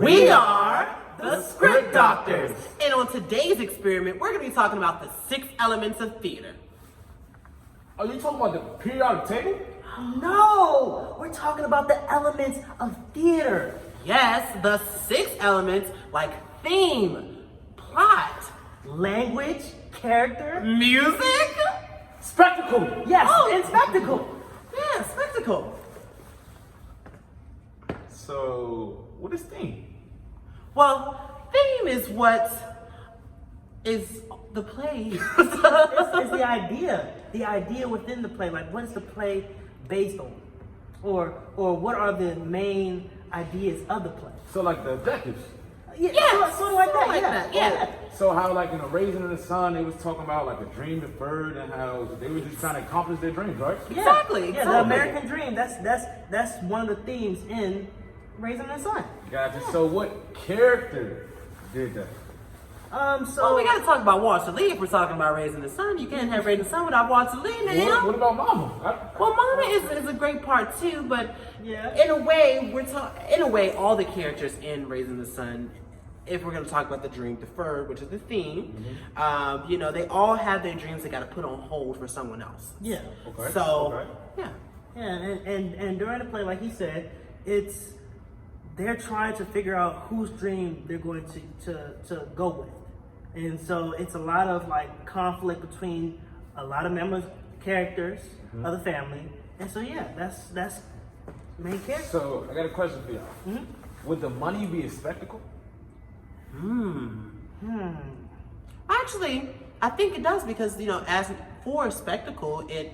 We are the Script Doctors. And on today's experiment, we're going to be talking about the 6 elements of theater. Are you talking about the periodic table? No, we're talking about the elements of theater. Yes, the 6 elements like theme, plot, Language, character, music, Spectacle! yes, and spectacle. yeah, spectacle. So, what is theme? Well, theme is what is the play. It's the idea within the play. Like, what is the play based on? Or what are the main ideas of the play? So, like the objectives. Yeah, sort of like that. like that, yeah. So, how, like, in A Raisin in the Sun, they was talking about, like, a dream deferred and how they were just trying to accomplish their dreams, right? Exactly, Yeah, the exactly. American dream. That's one of the themes in Raising the Sun. Gotcha. So, what character did that? So Well, we got to talk about Walter Lee if we're talking about Raising the Sun. You can't have Raising the Sun without Walter Lee now. What about Mama? Well, Mama is a great part too, but Yeah. in a way, all the characters in Raising the Sun, if we're going to talk about the dream deferred, which is the theme, they all have their dreams they got to put on hold for someone else. yeah. Okay. So, Okay. yeah. Yeah, and during the play, like he said, they're trying to figure out whose dream they're going to go with. And so it's a lot of like conflict between a lot of characters of the family. And so yeah, that's main character. So, I got a question for y'all. Would the money be a spectacle? Actually, I think it does because as for a spectacle, it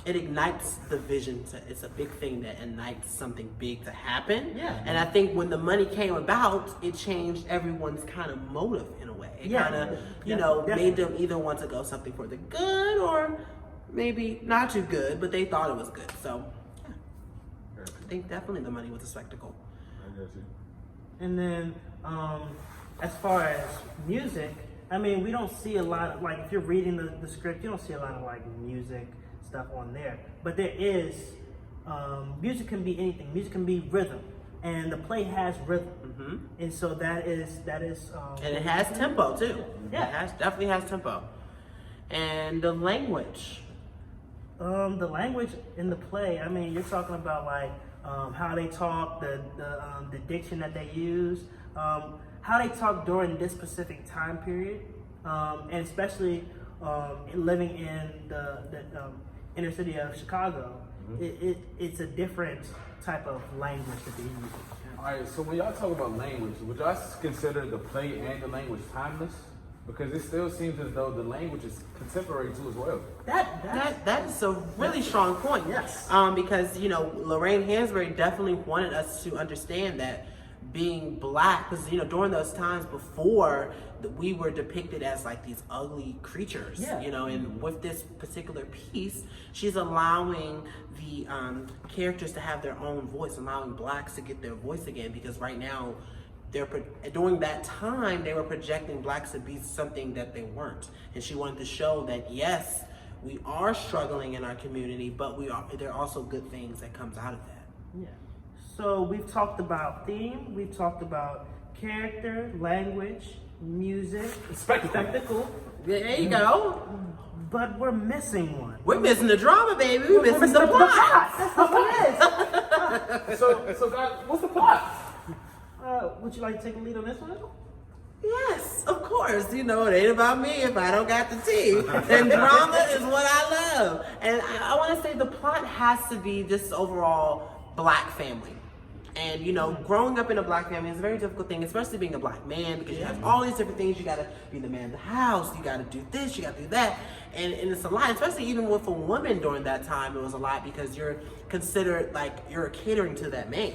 ignites the vision. It's a big thing that ignites something big to happen. Yeah. And I think when the money came about, it changed everyone's kind of motive in a way. It Yeah. kind of Definitely. made them either want to go something for the good or maybe not too good, but they thought it was good. So yeah, I think definitely the money was a spectacle. I got you. And then as far as music, I mean, we don't see a lot of, like, if you're reading the script, you don't see a lot of like music stuff on there. But there is, music can be anything. Music can be rhythm. And the play has rhythm. And so that is And it has tempo too. Yeah. It definitely has tempo. And the language. the language in the play, I mean, you're talking about like how they talk, the diction that they use, how they talk during this specific time period, and especially living in the inner city of Chicago, it's a different type of language that they use. Alright, so when y'all talk about language, would y'all consider the play and the language timeless? Because it still seems as though the language is contemporary too as well. That is a really strong point. Yes. Because Lorraine Hansberry definitely wanted us to understand that being black, because during those times before, we were depicted as like these ugly creatures. Yeah. And with this particular piece, she's allowing the characters to have their own voice, allowing blacks to get their voice again. Because right now, during that time, they were projecting blacks to be something that they weren't, and she wanted to show that yes, we are struggling in our community, but there are also good things that comes out of that. Yeah. So we've talked about theme, we've talked about character, language, music, spectacle, There you go. but we're missing one. We're missing the drama, baby. We're missing the plot. That's what it is. So guys, what's the plot? Would you like to take a lead on this one? Yes, of course. It ain't about me if I don't got the tea. And drama is what I love. And I want to say the plot has to be just overall black family. And growing up in a black family is a very difficult thing, especially being a black man, because you have all these different things. You gotta be the man of the house, you gotta do this, you gotta do that. And it's a lot, especially even with a woman during that time, it was a lot because you're considered like you're catering to that man.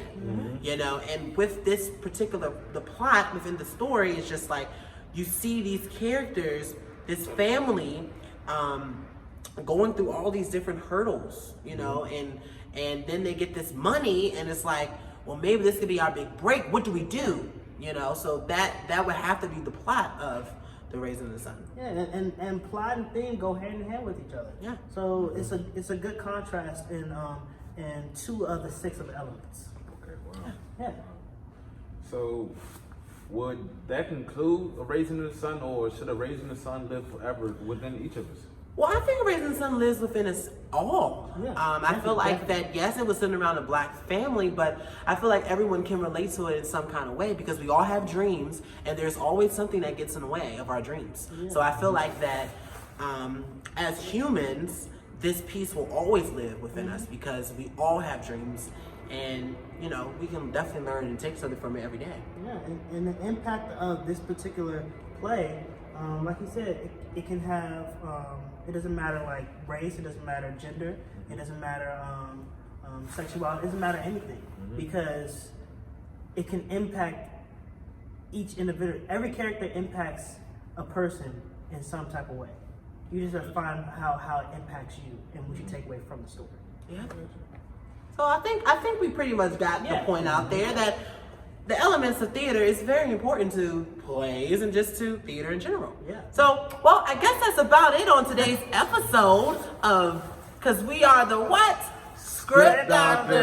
And with this particular, the plot within the story is just like, you see these characters, this family, going through all these different hurdles, and then they get this money and it's like, well, maybe this could be our big break. What do we do? So that would have to be the plot of the Raising the Sun. Yeah, and plot and theme go hand in hand with each other. Yeah. So it's a good contrast in 2 of the 6 of the elements. Okay, wow. Yeah. So, would that conclude a Raising the Sun, or should a Raising the Sun live forever within each of us? Well, I think Raising the Sun lives within us all. Yeah, I feel like that, yes, it was centered around a black family, but I feel like everyone can relate to it in some kind of way because we all have dreams and there's always something that gets in the way of our dreams. Yeah. So I feel like that as humans, this piece will always live within us because we all have dreams and, you know, we can definitely learn and take something from it every day. Yeah, and the impact of this particular play, like you said, it can have, it doesn't matter like race, it doesn't matter gender, it doesn't matter sexuality, it doesn't matter anything because it can impact each individual. Every character impacts a person in some type of way. You just have to find how it impacts you and what you take away from the story. Yeah. So I think we pretty much got the point out there that the elements of theater is very important to plays and just to theater in general. Yeah. So, well, I guess that's about it on today's episode of, because we are the what? Script Doctors.